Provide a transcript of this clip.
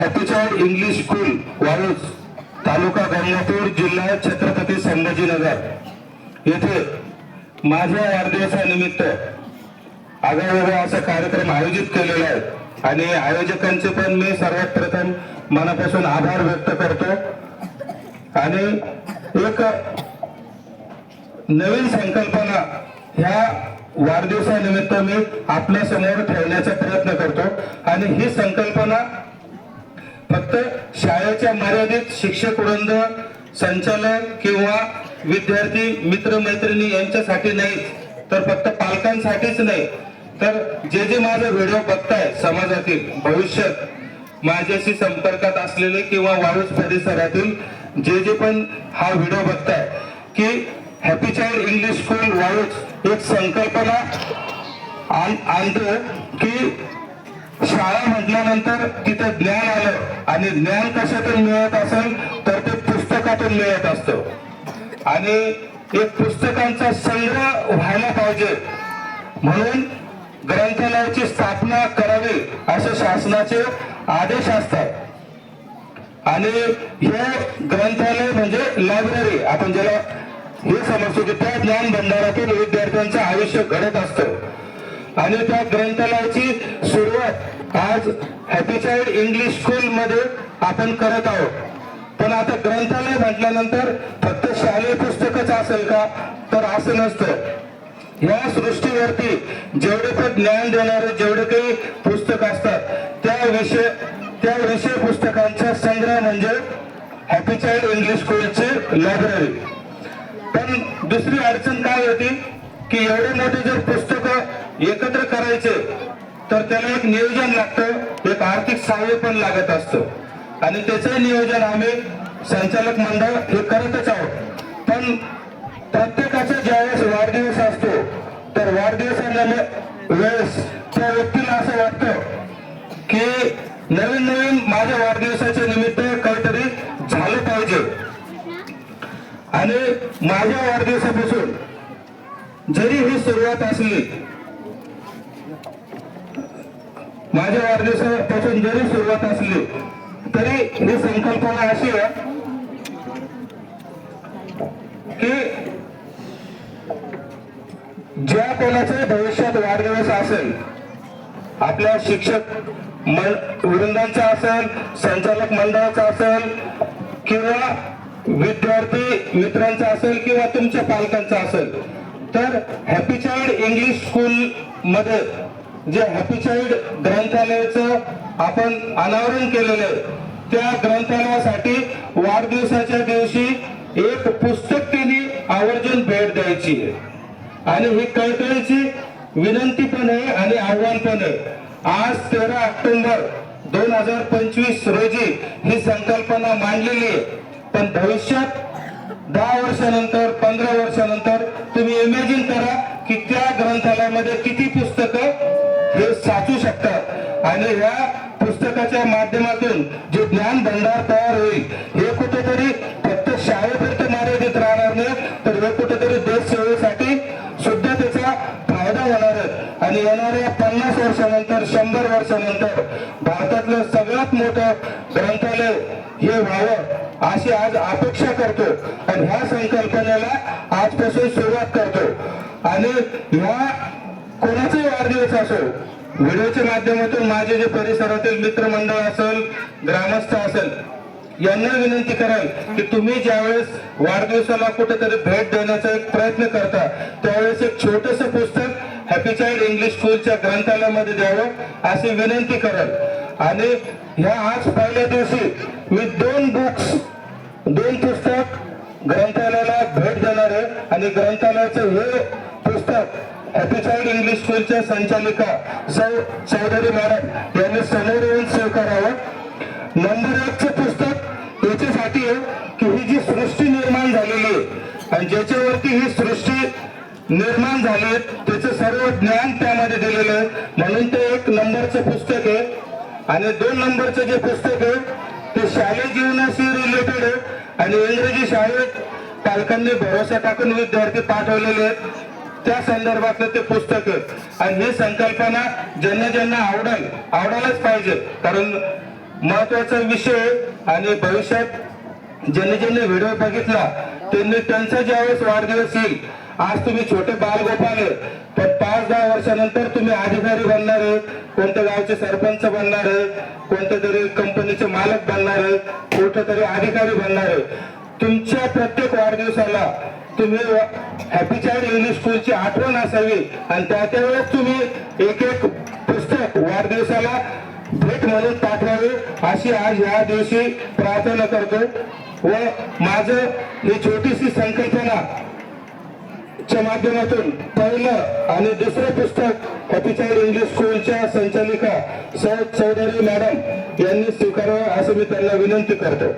Happy child English school Waluj taluka Gangapur जिल्हा छत्रपती संभाजीनगर येथे माझ्या वाढदिवसानिमित्त आगळावेगळा असा कार्यक्रम आयोजित केलेला आहे आणि आयोजकांचे पण मी सर्वात प्रथम मनापासून आभार व्यक्त करतो आणि एक नवीन संकल्पना ह्या वाढदिवसानिमित्त मी आपल्या समोर ठेवण्याचा प्रयत्न करतो आणि ही संकल्पना फक्त शाळेच्या मर्यादित शिक्षक वृंद संचालक किंवा विद्यार्थी मित्रमैत्रिणी यांच्यासाठी नाही तर फक्त पालकांसाठीच नाही तर जे माझा व्हिडिओ बघताय समाजातील भविष्यात माझ्याशी संपर्कात असलेले किंवा वाळूज परिसरातील जे पण हा व्हिडिओ बघताय की happy child English school Waluj एक संकल्पना आणतो की शाळा म्हटल्यानंतर तिथे ज्ञान आलं आणि ज्ञान कशातून मिळत असेल तर ते पुस्तकातून मिळत असतं आणि एक पुस्तकांचा संग्रह व्हायला पाहिजे म्हणून ग्रंथालयाची स्थापना करावी असे शासनाचे आदेश असतात आणि हे ग्रंथालय म्हणजे लायब्ररी आपण ज्याला हे समजतो की त्या ज्ञान भंडारातून विद्यार्थ्यांचं आयुष्य घडत असतं आणि त्या ग्रंथालयाची सुरुवात आज हॅपी चाइल्ड इंग्लिश स्कूल मध्ये आपण करत आहोत पण आता ग्रंथालय म्हटल्यानंतर फक्त शालेय पुस्तकच असेल का तर असं नसतं या सृष्टीवरती जेवढे पण ज्ञान देणारे जेवढे काही पुस्तक असतात त्या विषय पुस्तकांचा संग्रह म्हणजे हॅपी चाइल्ड इंग्लिश स्कूलची लायब्ररी पण दुसरी अडचण काय होती की एवढे मोठे जर पुस्तक एकत्र करायचे तर त्याला एक नियोजन लागतं एक आर्थिक सहाय्य पण लागत असतं आणि त्याचं नियोजन आम्ही संचालक मंडळ हे करतच आहोत पण प्रत्येकाचा ज्यावेळेस वाढदिवस असतो तर वाढदिवसाच्या वेळेस त्या व्यक्तीला असं वाटतं की नवीन माझ्या वाढदिवसाच्या निमित्त काहीतरी झालं पाहिजे आणि माझ्या वाढदिवसापासून जरी ही सुरुवात असली माझ्या वाढदिवसापासून जरी सुरुवात असली तरी ही संकल्पना अशी आहे की ज्या कोणाच्या भविष्यात वाढदिवस असेल आपल्या शिक्षक वृंदांचा असेल संचालक मंडळाचा असेल किंवा विद्यार्थी मित्रांचा असेल किंवा तुमच्या पालकांचा असेल तर हॅपी चाइल्ड इंग्लिश स्कूल मध्ये जे हॅपी चाइल्ड ग्रंथालयाचं आपण अनावरण केलेलं आहे त्या ग्रंथालयासाठी वाढदिवसाच्या दिवशी एक पुस्तक त्यांनी आवर्जून भेट द्यायची आहे आणि ही कळकळीची विनंती पण आहे आणि आव्हान पण आहे आज 13 ऑक्टोबर 2025 रोजी ही संकल्पना मांडलेली आहे पण भविष्यात 10 वर्षानंतर 15 वर्षानंतर तुम्ही इमॅजिन करा की त्या ग्रंथालयामध्ये किती पुस्तकं हे साचू शकतात आणि या पुस्तकाच्या माध्यमातून जे ज्ञान भंडार तयार होईल हे कुठेतरी फक्त शाळेपुरते मर्यादित राहणार नाही तर हे कुठेतरी देश सेवेसाठी सुद्धा त्याचा फायदा होणार आहे आणि येणाऱ्या 50 वर्षानंतर 100 वर्षानंतर भारतातलं सगळ्यात मोठं ग्रंथालय हे व्हावं अशी आज अपेक्षा करतो आणि ह्या संकल्पनेला आजपासून सुरुवात करतो आणि ह्या कोणाचाही वाढदिवस असो व्हिडिओच्या माध्यमातून माझे जे परिसरातील मित्रमंडळ असेल ग्रामस्थ असेल यांना विनंती कराल की तुम्ही ज्यावेळेस वाढदिवसाला कुठेतरी भेट देण्याचा एक प्रयत्न करता त्यावेळेस एक छोटस पुस्तक हॅपी चाइल्ड इंग्लिश स्कूलच्या ग्रंथालयामध्ये द्यावं अशी विनंती कराल आणि ह्या आज पहिल्या दिवशी मी 2 पुस्तक ग्रंथालयाला भेट देणार आहे आणि ग्रंथालयाचं हे पुस्तक हॅपी चाइल्ड इंग्लिश स्कूलच्या संचालिका चौधरी मॅडम यांनी समोर येऊन स्वीकारावं नंबर 1 चे पुस्तक याच्यासाठी आहे की ही जी सृष्टी निर्माण झालेली आहे आणि ज्याच्यावरती ही सृष्टी निर्माण झाली त्याचं सर्व ज्ञान त्यामध्ये दिलेलं आहे म्हणून ते 1 नंबरचं पुस्तक आहे आणि 2 नंबरचं जे पुस्तक आहे ते शालेय जीवनाशी रिलेटेड आहे आणि इंग्रजी शाळेत पालकांनी भरोसा टाकून विद्यार्थी पाठवलेले आहेत त्या संदर्भातलं ते पुस्तक आहे आणि ही संकल्पना ज्यांना आवडायलाच पाहिजे कारण महत्वाचा विषय आणि भविष्यात ज्यांनी व्हिडिओ बघितला त्यांचा ज्यावेळेस वाढदिवस येईल, आज तुम्ही छोटे बालगोपाल आहे, पण 5-10 वर्षानंतर तुम्ही अधिकारी बनणार आहे, कोणत्या गावचे सरपंच बनणार आहे, कोणत्या तरी कंपनीचे मालक बनणार आहे, कुठं तरी अधिकारी बनणार आहे. तुमच्या प्रत्येक वाढदिवसाला तुम्ही हॅपी चाइल्ड इंग्लिश स्कूलची आठवण असावी आणि त्यावेळेस तुम्ही एक पुस्तक वाढदिवसाला भेट म्हणून पाठवावे अशी आज या दिवशी प्रार्थना करतो. व माझं ही छोटीशी संकल्पना च्या माध्यमातून पहिलं आणि दुसरं पुस्तक हॅपी चाइल्ड इंग्लिश स्कूलच्या संचालिका सौ चौधरी मॅडम यांनी स्वीकारावं असं मी त्यांना विनंती करतो.